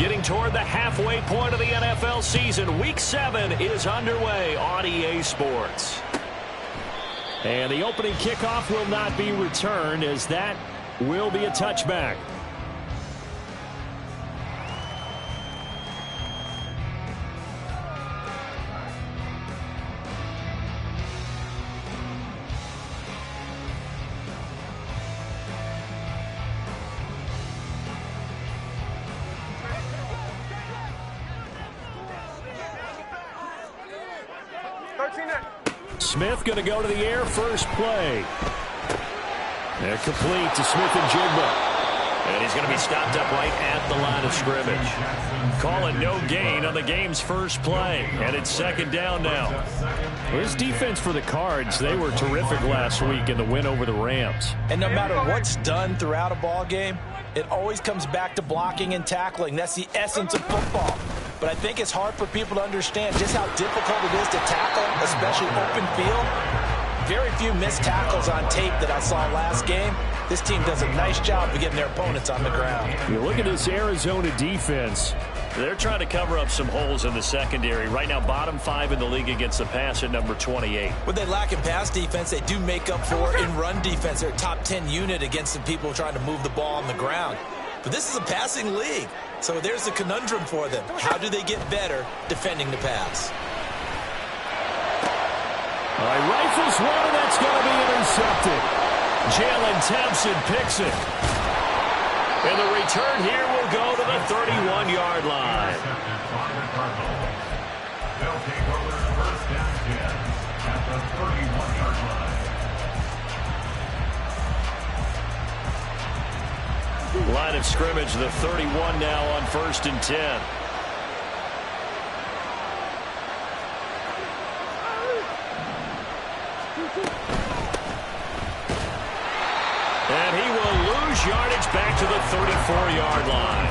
Getting toward the halfway point of the NFL season. Week 7 is underway on EA Sports. And the opening kickoff will not be returned, as that will be a touchback. Smith going to go to the air, first play. They're complete to Smith-Njigba. And he's going to be stopped up right at the line of scrimmage. Call it no gain on the game's first play. And it's second down now. Well, this defense for the Cards, they were terrific last week in the win over the Rams. And no matter what's done throughout a ball game, it always comes back to blocking and tackling. That's the essence of football. But I think it's hard for people to understand just how difficult it is to tackle, especially open field. Very few missed tackles on tape that I saw last game. This team does a nice job of getting their opponents on the ground. You look at this Arizona defense. They're trying to cover up some holes in the secondary. Right now, bottom 5 in the league against the pass at number 28. What they lack in pass defense, they do make up for in run defense. They're a top 10 unit against the people trying to move the ball on the ground. But this is a passing league. So there's the conundrum for them. How do they get better defending the pass? All right, rifles one, and that's going to be intercepted. Jalen Thompson picks it. And the return here will go to the 31-yard line. They'll take over first down 10 at the 31-yard line. Line of scrimmage, the 31 now on 1st and 10. And he will lose yardage back to the 34-yard line.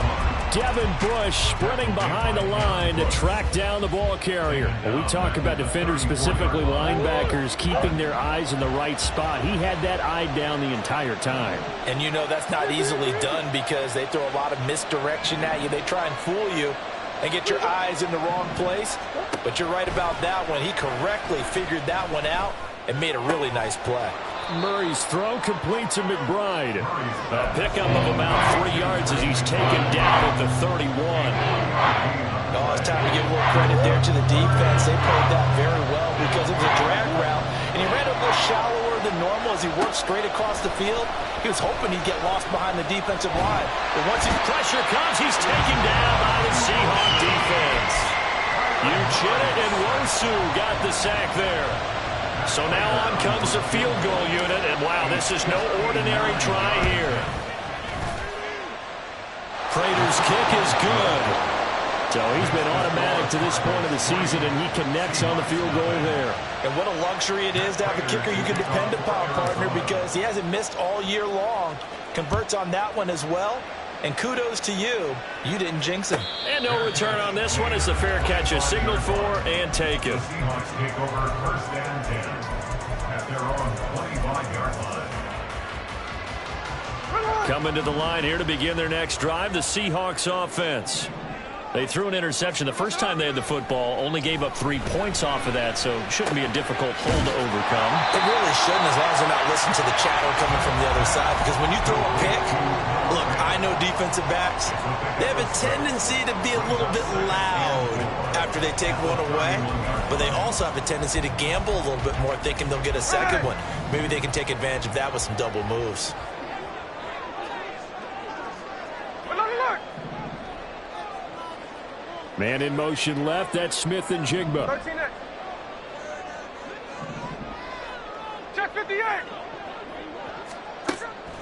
Devin Bush sprinting behind the line to track down the ball carrier. When we talk about defenders, specifically linebackers, keeping their eyes in the right spot, he had that eye down the entire time. And you know that's not easily done because they throw a lot of misdirection at you. They try and fool you and get your eyes in the wrong place. But you're right about that one. He correctly figured that one out and made a really nice play. Murray's throw complete to McBride. A pickup of about 3 yards as he's taken down at the 31. Oh, it's time to give a little credit there to the defense. They played that very well because it was a drag route. And he ran a little shallower than normal as he worked straight across the field. He was hoping he'd get lost behind the defensive line. But once his pressure comes, he's taken down by the Seahawk defense. Uchenna and Wosu got the sack there. So now on comes the field goal unit, and wow, this is no ordinary try here. Prater's kick is good. So he's been automatic to this point of the season, and he connects on the field goal there. And what a luxury it is to have a kicker you can depend upon, partner, because he hasn't missed all year long. Converts on that one as well. And kudos to you. You didn't jinx him. And no return on this one as the fair catch is signaled for and taken. The Seahawks take over first and 10 at their own 25-yard line. Coming to the line here to begin their next drive, the Seahawks offense. They threw an interception the first time they had the football, only gave up 3 points off of that, so it shouldn't be a difficult hole to overcome. It really shouldn't, as long as they're not listening to the chatter coming from the other side, because when you throw a pick, look, I know defensive backs, they have a tendency to be a little bit loud after they take one away, but they also have a tendency to gamble a little bit more, thinking they'll get a second one. Maybe they can take advantage of that with some double moves. Man in motion left, that's Smith-Njigba. Check 58.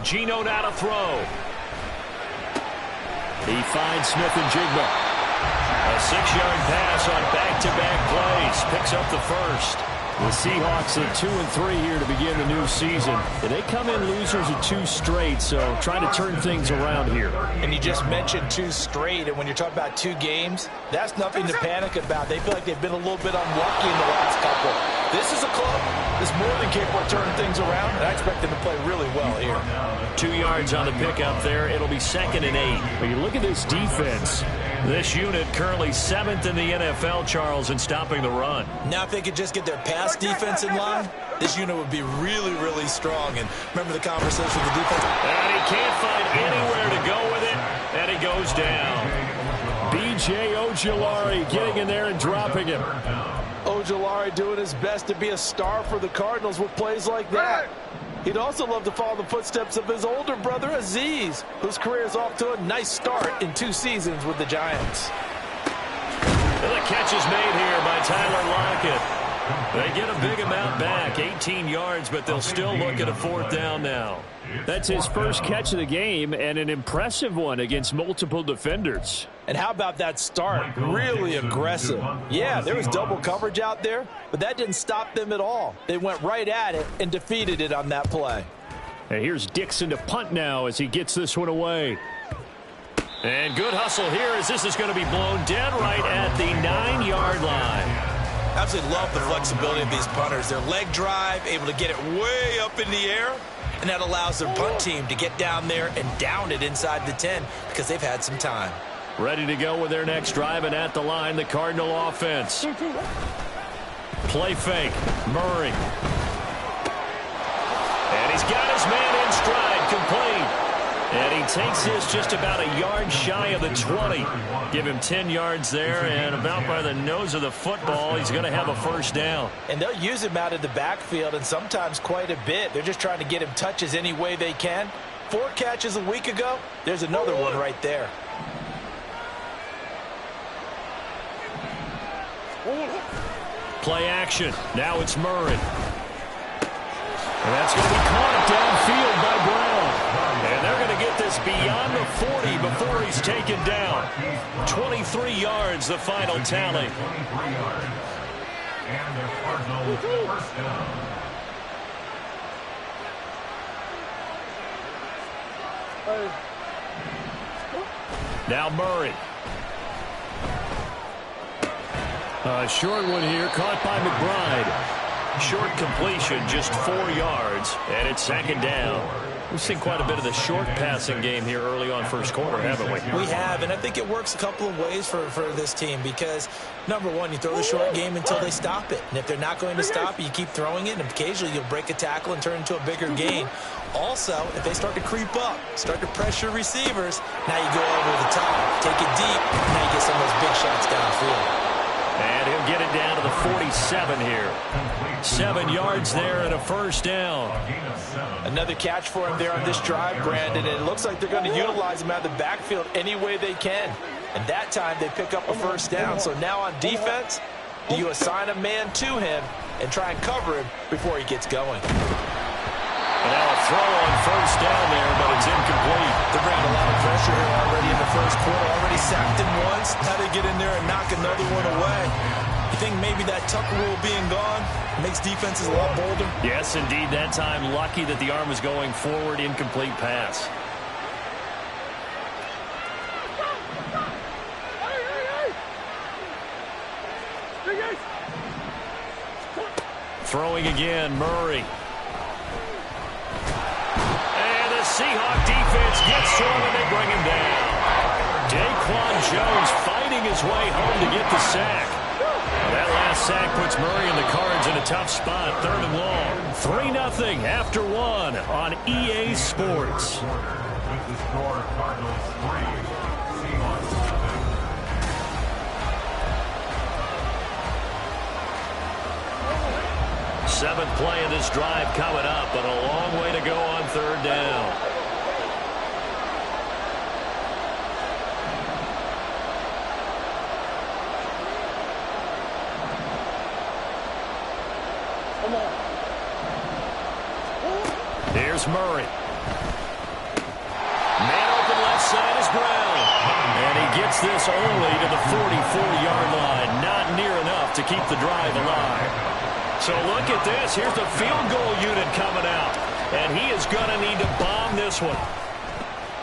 Geno now to throw. He finds Smith-Njigba. A 6-yard pass on back-to-back plays. Picks up the first. The Seahawks at 2-3 here to begin the new season. They come in losers of 2 straight, so trying to turn things around here. And you just mentioned 2 straight, and when you're talking about 2 games, that's nothing to panic about. They feel like they've been a little bit unlucky in the last couple. This is a club that's more than capable of turning things around, and I expect them to play really well here. 2 yards on the pickup there. It'll be 2nd and 8. When you look at this defense, this unit currently 7th in the NFL, Charles, in stopping the run. Now if they could just get their pass defense in line, this unit would be really, really strong. And remember the conversation with the defense? And he can't find anywhere to go with it, and he goes down. B.J. Ojulari getting in there and dropping him. Ojulari doing his best to be a star for the Cardinals with plays like that. He'd also love to follow the footsteps of his older brother, Azeez, whose career is off to a nice start in 2 seasons with the Giants. And the catch is made here by Tyler Lockett. They get a big amount back, 18 yards, but they'll still look at a 4th down now. That's his first catch of the game, and an impressive one against multiple defenders. And how about that start? Really aggressive. Yeah, there was double coverage out there, but that didn't stop them at all. They went right at it and defeated it on that play. And here's Dixon to punt now as he gets this one away. And good hustle here as this is going to be blown dead right at the 9-yard line. Absolutely love the flexibility of these punters. Their leg drive, able to get it way up in the air, and that allows their punt team to get down there and down it inside the 10 because they've had some time. Ready to go with their next drive, and at the line, the Cardinal offense. Play fake. Murray. And he's got his man in stride, complete. And he takes this just about a yard shy of the 20. Give him 10 yards there, and about by the nose of the football, he's going to have a 1st down. And they'll use him out of the backfield, and sometimes quite a bit. They're just trying to get him touches any way they can. 4 catches a week ago, there's another one right there. Play action. Now it's Murray. And that's going to be caught downfield by Brown. And they're going to get this beyond the 40 before he's taken down. 23 yards, the final tally. And the Cardinals' 1st down. Now Murray. A short one here, caught by McBride. Short completion, just 4 yards, and it's 2nd down. We've seen quite a bit of the short passing game here early on first quarter, haven't we? We have, and I think it works a couple of ways for this team because, number one, you throw the short game until they stop it. And if they're not going to stop it, you keep throwing it, and occasionally you'll break a tackle and turn into a bigger gain. Also, if they start to creep up, start to pressure receivers, now you go over the top, take it deep, now you get some of those big shots downfield. And he'll get it down to the 47 here. 7 yards there and a 1st down. Another catch for him there on this drive, Brandon, and it looks like they're going to utilize him out of the backfield any way they can. And that time they pick up a 1st down. So now on defense, do you assign a man to him and try and cover him before he gets going? And now a throw on 1st down there, but it's incomplete. They're bringing a lot of pressure here already in the 1st quarter. Already sacked him once. Now they get in there and knock another one away. You think maybe that Tucker rule being gone makes defenses a lot bolder? Yes, indeed. That time, lucky that the arm was going forward, incomplete pass. Throwing again, Murray. And the Seahawk defense gets to him and they bring him down. Daquan Jones fighting his way home to get the sack. That last sack puts Murray and the Cards in a tough spot, 3rd and long. 3-0 after 1 on EA Sports. With the score, Cardinals 3, Seahawks 7. 7th play of this drive coming up, but a long way to go on 3rd down. Here's Murray. Man open left side is Brown. And he gets this only to the 44-yard line. Not near enough to keep the drive alive. So look at this. Here's the field goal unit coming out. And he is going to need to bomb this one.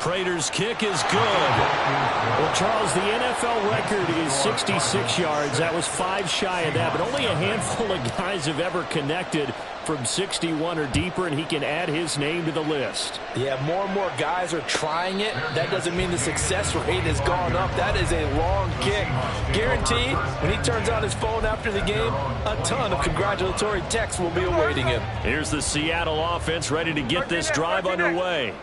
Prater's kick is good. Well, Charles, the NFL record is 66 yards. That was 5 shy of that, but only a handful of guys have ever connected from 61 or deeper, and he can add his name to the list. Yeah, more and more guys are trying it. That doesn't mean the success rate has gone up. That is a long kick. Guaranteed, when he turns on his phone after the game, a ton of congratulatory texts will be awaiting him. Here's the Seattle offense ready to get this drive underway.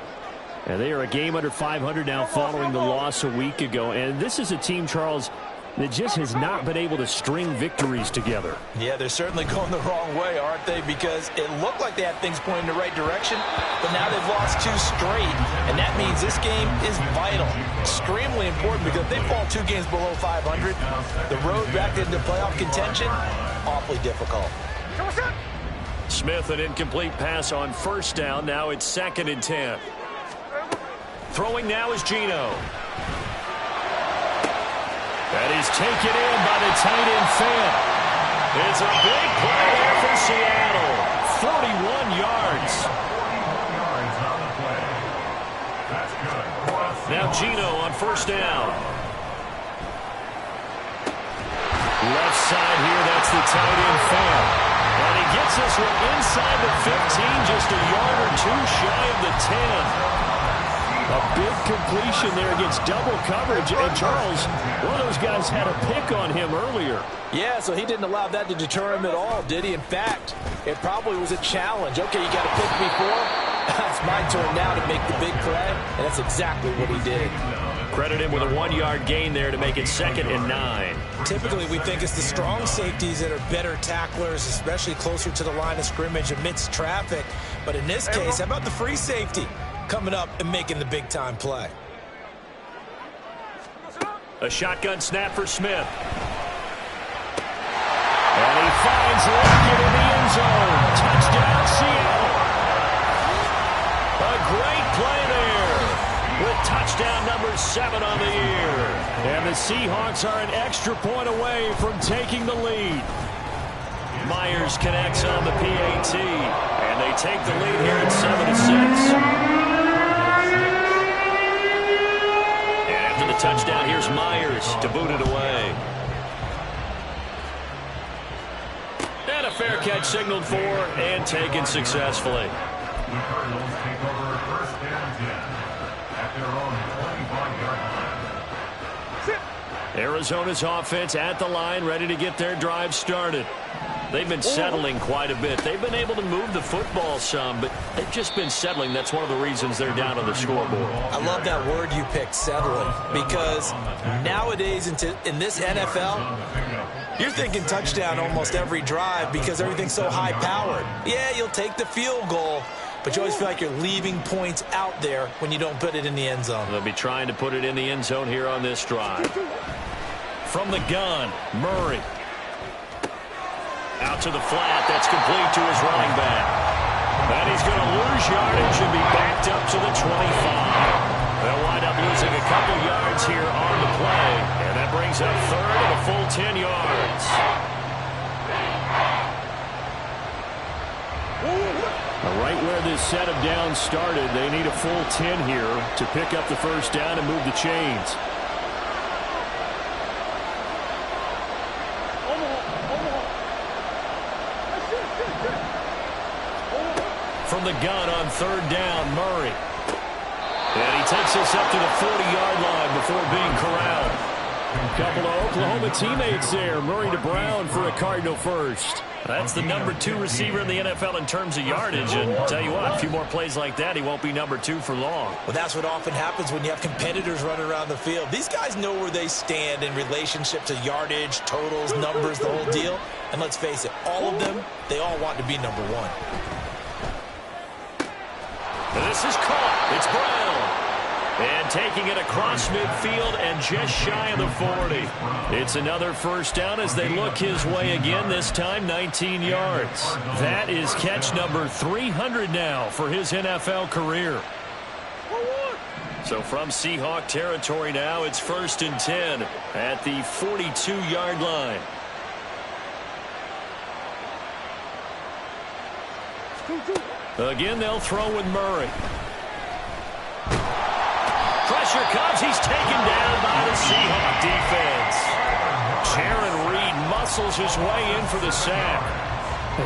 And they are a game under 500 now following the loss a week ago. And this is a team, Charles, that just has not been able to string victories together. Yeah, they're certainly going the wrong way, aren't they? Because it looked like they had things pointing in the right direction, but now they've lost 2 straight, and that means this game is vital, extremely important, because if they fall 2 games below 500, the road back into playoff contention, awfully difficult. Smith, an incomplete pass on first down. Now it's 2nd and 10. Throwing now is Geno. And he's taken in by the tight end Fant. It's a big play there for Seattle. 41 yards. Now Geno on first down. Left side here, that's the tight end Fant. And he gets this one inside the 15, just a yard or 2 shy of the 10. A big completion there against double coverage. And Charles, one of those guys had a pick on him earlier. Yeah, so he didn't allow that to deter him at all, did he? In fact, it probably was a challenge. Okay, you got a pick before. It's my turn now to make the big play. And that's exactly what he did. Credit him with a 1-yard gain there to make it 2nd and 9. Typically, we think it's the strong safeties that are better tacklers, especially closer to the line of scrimmage amidst traffic. But in this case, how about the free safety coming up and making the big-time play? A shotgun snap for Smith. And he finds Lockett in the end zone. Touchdown, Seattle. A great play there with touchdown number 7 on the year. And the Seahawks are an extra point away from taking the lead. Myers connects on the PAT, and they take the lead here at 7-6. The touchdown, here's Myers to boot it away. And a fair catch signaled for and taken successfully. The Cardinals take over 1st and 10 at their own 25-yard line. Arizona's offense at the line, ready to get their drive started. They've been settling quite a bit. They've been able to move the football some, but they've just been settling. That's one of the reasons they're down on the scoreboard. I love that word you picked, settling, because nowadays in this NFL, you're thinking touchdown almost every drive because everything's so high-powered. Yeah, you'll take the field goal, but you always feel like you're leaving points out there when you don't put it in the end zone. They'll be trying to put it in the end zone here on this drive. From the gun, Murray. Out to the flat. That's complete to his running back. And he's going to lose yardage and be backed up to the 25. They'll wind up losing a couple yards here on the play. And that brings up 3rd and a full 10 yards. Right where this set of downs started, they need a full 10 here to pick up the first down and move the chains. From the gun on 3rd down, Murray. And he takes us up to the 40-yard line before being corralled. A couple of Oklahoma teammates there. Murray to Brown for a Cardinal first. That's the number 2 receiver in the NFL in terms of yardage. And tell you what, a few more plays like that, he won't be number 2 for long. Well, that's what often happens when you have competitors running around the field. These guys know where they stand in relationship to yardage, totals, numbers, the whole deal. And let's face it, all of them, they all want to be number 1. This is caught. It's Brown. And taking it across midfield and just shy of the 40. It's another first down as they look his way again, this time 19 yards. That is catch number 300 now for his NFL career. So from Seahawk territory now, it's 1st and 10 at the 42-yard line. Again, they'll throw with Murray. pressure comes. He's taken down by the Seahawk defense. Jaron Reed muscles his way in for the sack.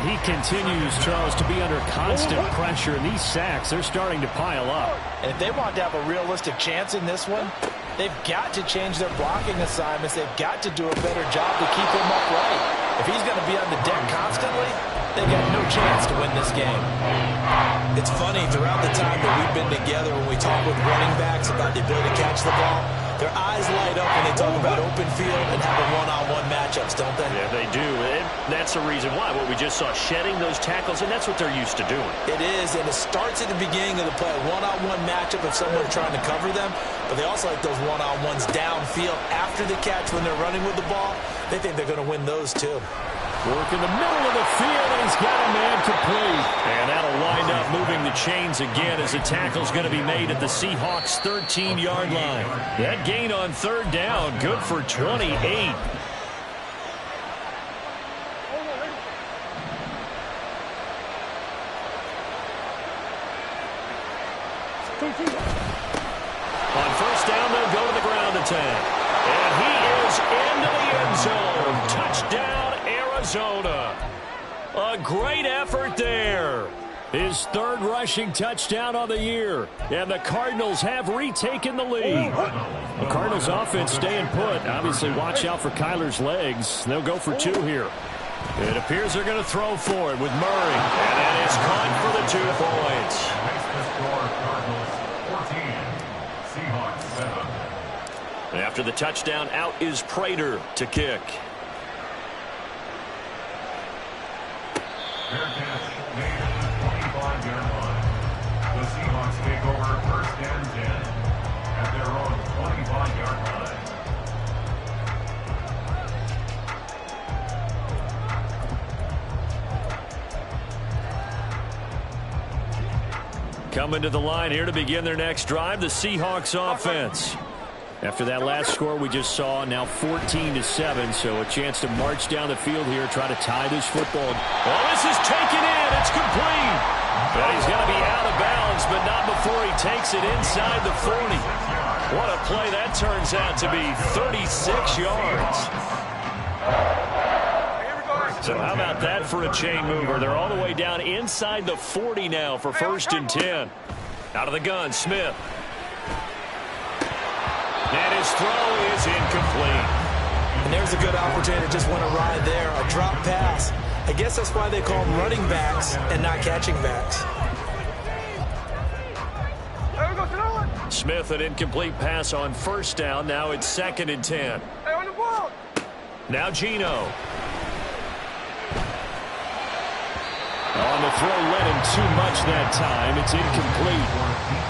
He continues, Charles, to be under constant pressure, and these sacks, they're starting to pile up. And if they want to have a realistic chance in this one, they've got to change their blocking assignments. They've got to do a better job to keep him upright. If he's going to be on the deck constantly, they got no chance to win this game. It's funny, throughout the time that we've been together, when we talk with running backs about the ability to catch the ball, their eyes light up when they talk about open field and having one-on-one matchups, don't they? Yeah, they do. And that's the reason why. What we just saw, shedding those tackles, and that's what they're used to doing. It is, and it starts at the beginning of the play, a one-on-one matchup of someone trying to cover them, but they also like those one-on-ones downfield after the catch when they're running with the ball. They think they're going to win those, too. Work in the middle of the field, and he's got a man complete. And that'll wind up moving the chains again as the tackle's going to be made at the Seahawks' 13-yard line. That gain on third down, good for 28. On first down, they'll go to the ground attack. And he is into the end zone. Touchdown, Arizona. A great effort there. His third rushing touchdown on the year. And the Cardinals have retaken the lead. The Cardinals offense staying put. Obviously, watch out for Kyler's legs. They'll go for two here. It appears they're going to throw for it with Murray. And that is caught for the 2 points. After the touchdown, out is Prater to kick. Fair catch made at the 25-yard line. The Seahawks take over first and 10 at their own 25-yard line. Coming to the line here to begin their next drive, the Seahawks offense. After that last score we just saw, now 14-7, so a chance to march down the field here, try to tie this football. Oh, this is taken in. It's complete. But he's going to be out of bounds, but not before he takes it inside the 40. What a play that turns out to be, 36 yards. So how about that for a chain mover? They're all the way down inside the 40 now for first and 10. Out of the gun, Smith. And his throw is incomplete. And there's a good opportunity to just want to ride there, a drop pass. I guess that's why they call them running backs and not catching backs. Smith, an incomplete pass on first down. Now it's second and 10. Now Geno. On the throw, led him too much that time. It's incomplete.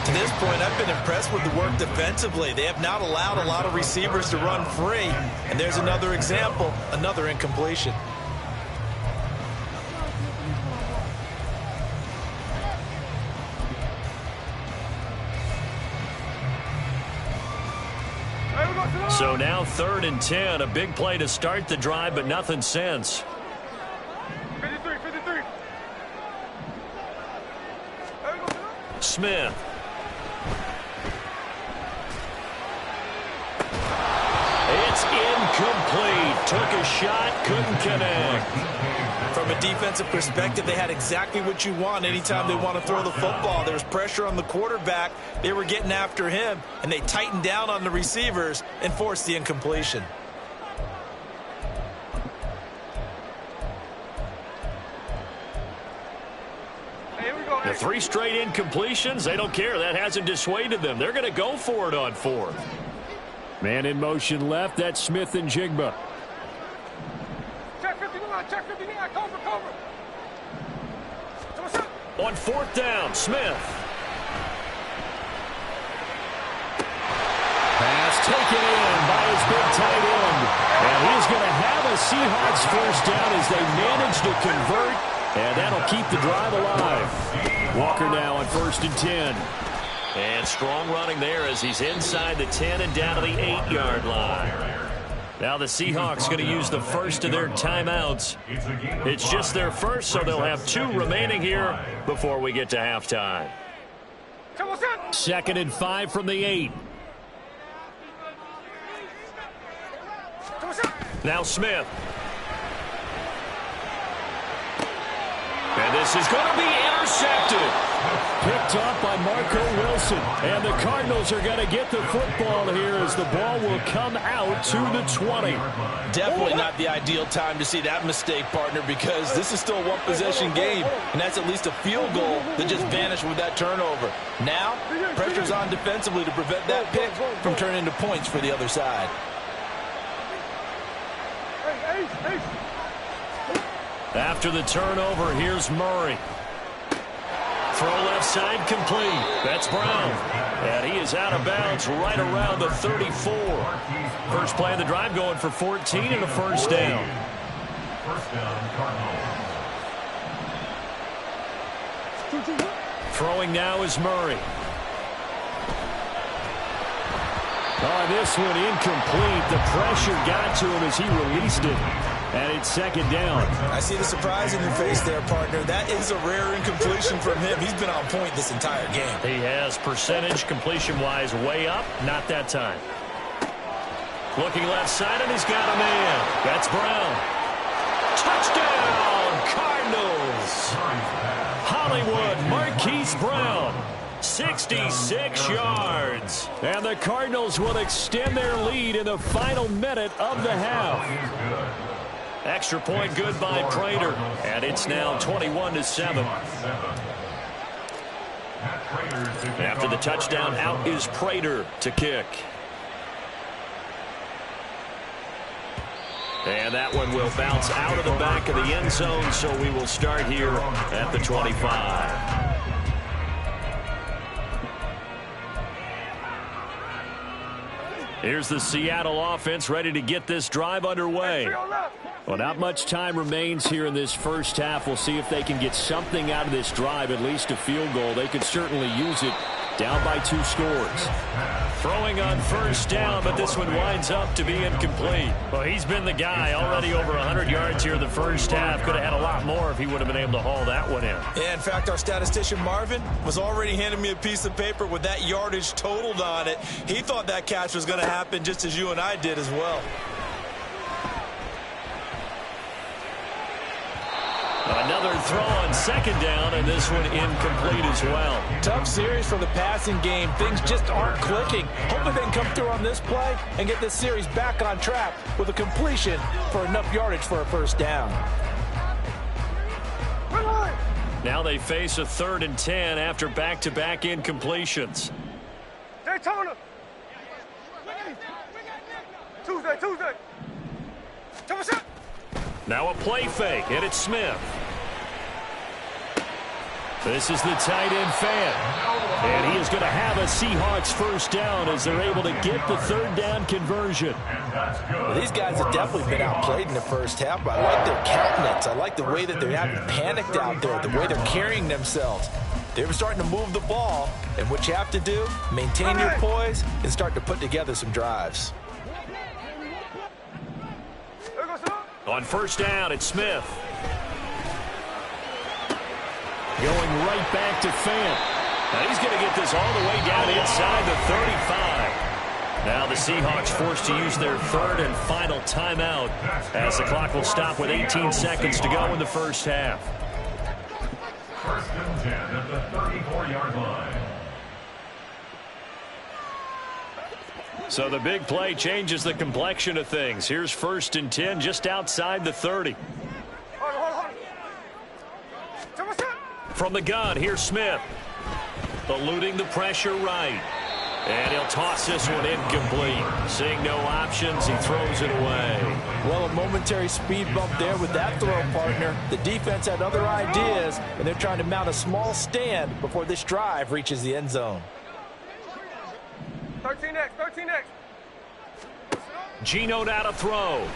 To this point, I've been impressed with the work defensively. They have not allowed a lot of receivers to run free. And there's another example, another incompletion. So now third and 10. A big play to start the drive, but nothing since. 53. Smith. It's incomplete. Took a shot, couldn't connect. From a defensive perspective, they had exactly what you want anytime they want to throw the football. There was pressure on the quarterback. They were getting after him, and they tightened down on the receivers and forced the incompletion. The 3 straight incompletions, they don't care. That hasn't dissuaded them. They're going to go for it on 4th. Man in motion left. That's Smith and Jigba. Check 59, cover. On 4th down, Smith. Pass taken in by his big tight end. And he's going to have a Seahawks first down as they manage to convert. And that'll keep the drive alive. Walker now on first and 10. And strong running there as he's inside the 10 and down to the 8-yard line. Now the Seahawks going to use the first of their timeouts. It's just their first, so they'll have 2 remaining here before we get to halftime. 2nd and 5 from the 8. Now Smith. And this is going to be intercepted. Picked off by Marco Wilson. And the Cardinals are going to get the football here as the ball will come out to the 20. Definitely not the ideal time to see that mistake, partner, because this is still a one-possession game, and that's at least a field goal that just vanished with that turnover. Now, pressure's on defensively to prevent that pick from turning into points for the other side. After the turnover, here's Murray. Throw left side complete. That's Brown. And he is out of bounds right around the 34. First play of the drive going for 14 and a first down. First down, Cardinals. Throwing now is Murray. Oh, this one incomplete. The pressure got to him as he released it. And it's second down. I see the surprise in your face there, partner. That is a rare incompletion from him. He's been on point this entire game. He has percentage completion-wise way up. Not that time. Looking left side, and he's got a man. That's Brown. Touchdown, Cardinals. Hollywood Marquise Brown. 66 yards. And the Cardinals will extend their lead in the final minute of the half. Extra point good by Prater. And it's now 21-7. After the touchdown, out is Prater to kick. And that one will bounce out of the back of the end zone, so we will start here at the 25. Here's the Seattle offense ready to get this drive underway. Well, not much time remains here in this first half. We'll see if they can get something out of this drive, at least a field goal. They could certainly use it. Down by 2 scores. Throwing on first down, but this one winds up to be incomplete. Well, he's been the guy already over 100 yards here in the first half. Could have had a lot more if he would have been able to haul that one in. Yeah, in fact, our statistician Marvin was already handing me a piece of paper with that yardage totaled on it. He thought that catch was going to happen just as you and I did as well. Another throw on second down, and this one incomplete as well. Tough series for the passing game. Things just aren't clicking. Hopefully they can come through on this play and get this series back on track with a completion for enough yardage for a first down. Now they face a 3rd and 10 after back-to-back incompletions. Daytona. Tuesday. Now a play fake, and it's Smith. This is the tight end fan. And he is going to have a Seahawks first down as they're able to get the 3rd down conversion. Well, these guys have definitely been outplayed in the first half, but I like their countenance. I like the way that they haven't panicked out there, the way they're carrying themselves. They're starting to move the ball, and what you have to do, maintain your poise and start to put together some drives. On first down, it's Smith. Going right back to Fant. Now he's going to get this all the way down inside the 35. Now the Seahawks forced to use their 3rd and final timeout as the clock will stop with 18 seconds to go in the first half. First and 10 at the 34-yard line. So the big play changes the complexion of things. Here's 1st and 10 just outside the 30. From the gun, here's Smith. Eluding the pressure right. And he'll toss this one incomplete. Seeing no options, he throws it away. Well, a momentary speed bump there with that throw, partner. The defense had other ideas, and they're trying to mount a small stand before this drive reaches the end zone. 13X. Geno now to throw.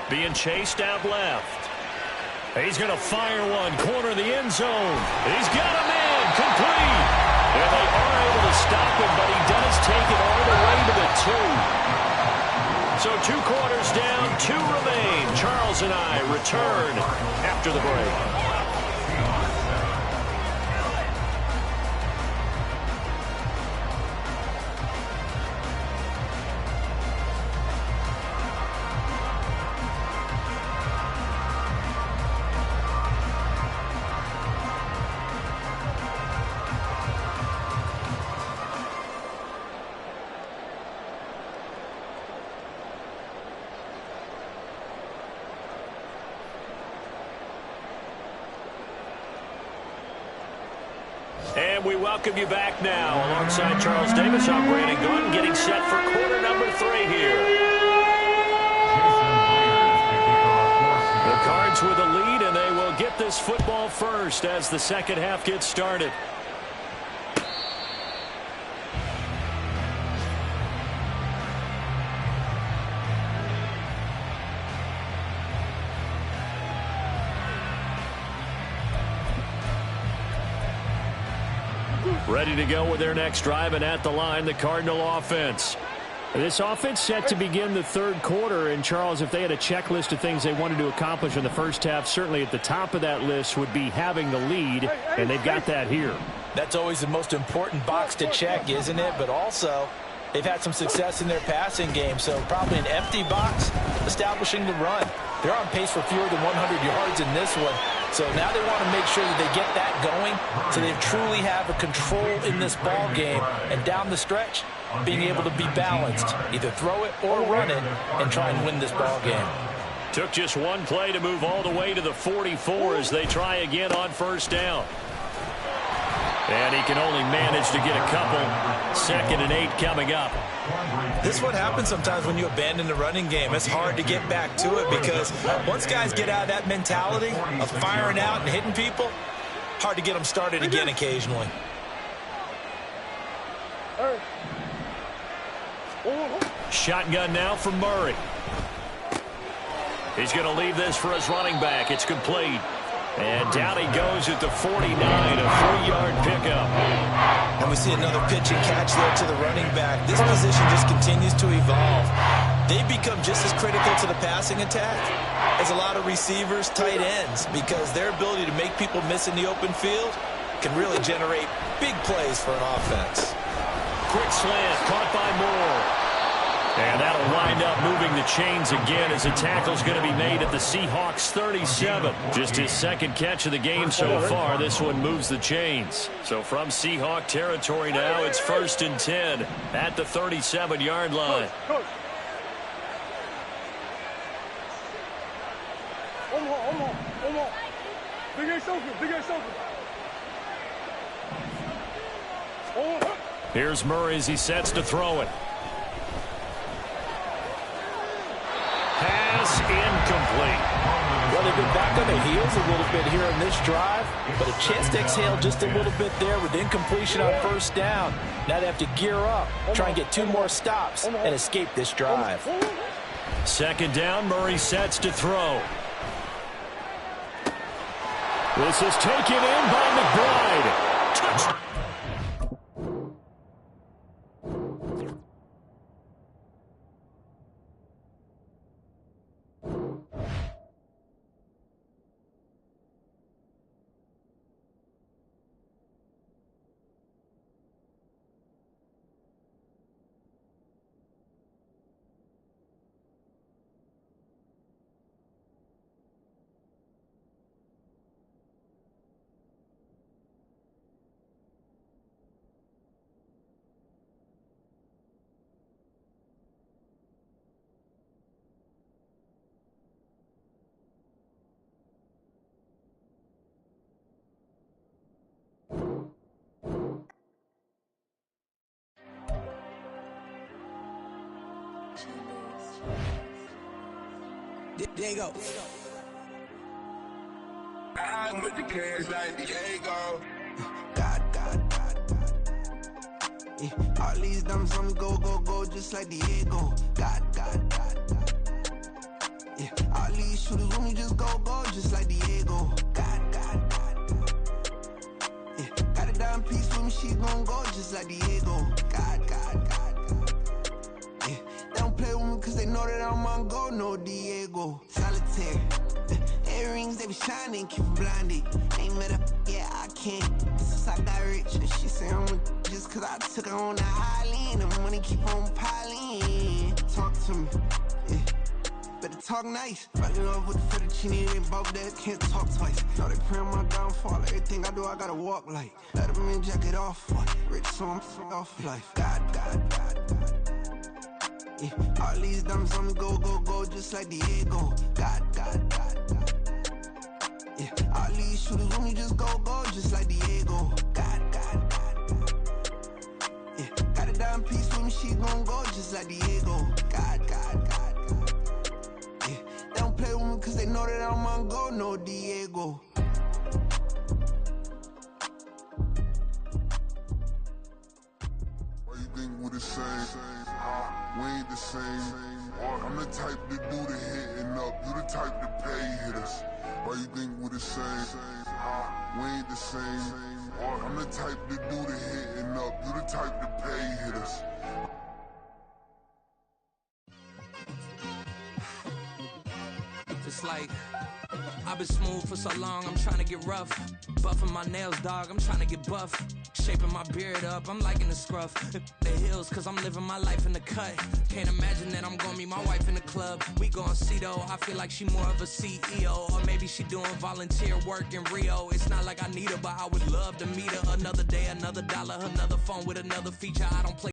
Being chased out left. He's going to fire one, corner of the end zone. He's got a man, complete. And they are able to stop him, but he does take it all the way to the 2. So 2 quarters down, 2 remain. Charles and I return after the break. And we welcome you back now. Alongside Charles Davis, I'm Brandon Gaudin, getting set for quarter number 3 here. The Cards with a lead, and they will get this football first as the second half gets started. Ready to go with their next drive, and at the line, the Cardinal offense. This offense set to begin the third quarter, and Charles, if they had a checklist of things they wanted to accomplish in the first half, certainly at the top of that list would be having the lead, and they've got that here. That's always the most important box to check, isn't it? But also, they've had some success in their passing game, so probably an empty box, establishing the run. They're on pace for fewer than 100 yards in this one. So now they want to make sure that they get that going so they truly have a control in this ball game. And down the stretch, being able to be balanced, either throw it or run it and try and win this ball game. Took just one play to move all the way to the 44 as they try again on first down. And he can only manage to get a couple. 2nd and 8 coming up. This is what happens sometimes when you abandon the running game. It's hard to get back to it because once guys get out of that mentality of firing out and hitting people, hard to get them started again occasionally. Shotgun now for Murray. He's going to leave this for his running back. It's complete. And down he goes at the 49, a 3-yard pickup. And we see another pitch and catch there to the running back. This position just continues to evolve. They become just as critical to the passing attack as a lot of receivers, tight ends, because their ability to make people miss in the open field can really generate big plays for an offense. Quick slant, caught by Moore. And that'll wind up moving the chains again as a tackle's going to be made at the Seahawks 37. Just his second catch of the game so far. This one moves the chains. So from Seahawk territory now, it's 1st and 10 at the 37-yard line. Here's Murray as he sets to throw it. Pass incomplete. Well, they've been back on their heels a little bit here in this drive, but a chance to exhale just a little bit there with incompletion on first down. Now they have to gear up, try and get 2 more stops, and escape this drive. 2nd down, Murray sets to throw. This is taken in by McBride. Touchdown. There you go. I'm with the cash like Diego. God. Yeah, all these dumps on me go, just like Diego. God. Yeah, all these shooters when me just go, just like Diego. God. Yeah, got a dime piece with me, she gon' go just like Diego. God. Yeah, they don't play with me cause they know that I'm on go, no Diego. Solitaire. Earrings, they be shining, keep them blinded. Ain't met up, yeah, I can't. Since I got rich, and she say I'm just cause I took her on the island. The money keep on piling. Talk to me, yeah. Better talk nice. Fucking up with the fettuccine and both that can't talk twice. Know they pray on my downfall. Everything I do, I gotta walk like. Let them in, jacket off. Rich, so I'm off life. God. Yeah, all these dumps on me go, just like Diego. God. Yeah, all these shooters when me just go, just like Diego. God. one piece with me, she gon' go just like Diego. God. Yeah, they don't play with me cause they know that I'm on go, no Diego. Why you think we're the same? We ain't the same. I'm the type to do the hitting up, you the type to pay hitters. Why you think we're the same? We ain't the same. I'm the type to do the hitting up, you the type to pay hitters. It's like I've been smooth for so long, I'm trying to get rough. Buffing my nails, dog, I'm trying to get buff. Shaping my beard up, I'm liking the scruff. The hills, cause I'm living my life in the cut. Can't imagine that I'm gonna meet my wife in the club. We gon' see though, I feel like she more of a CEO. Or maybe she doing volunteer work in Rio. It's not like I need her, but I would love to meet her. Another day, another dollar, another phone with another feature. I don't play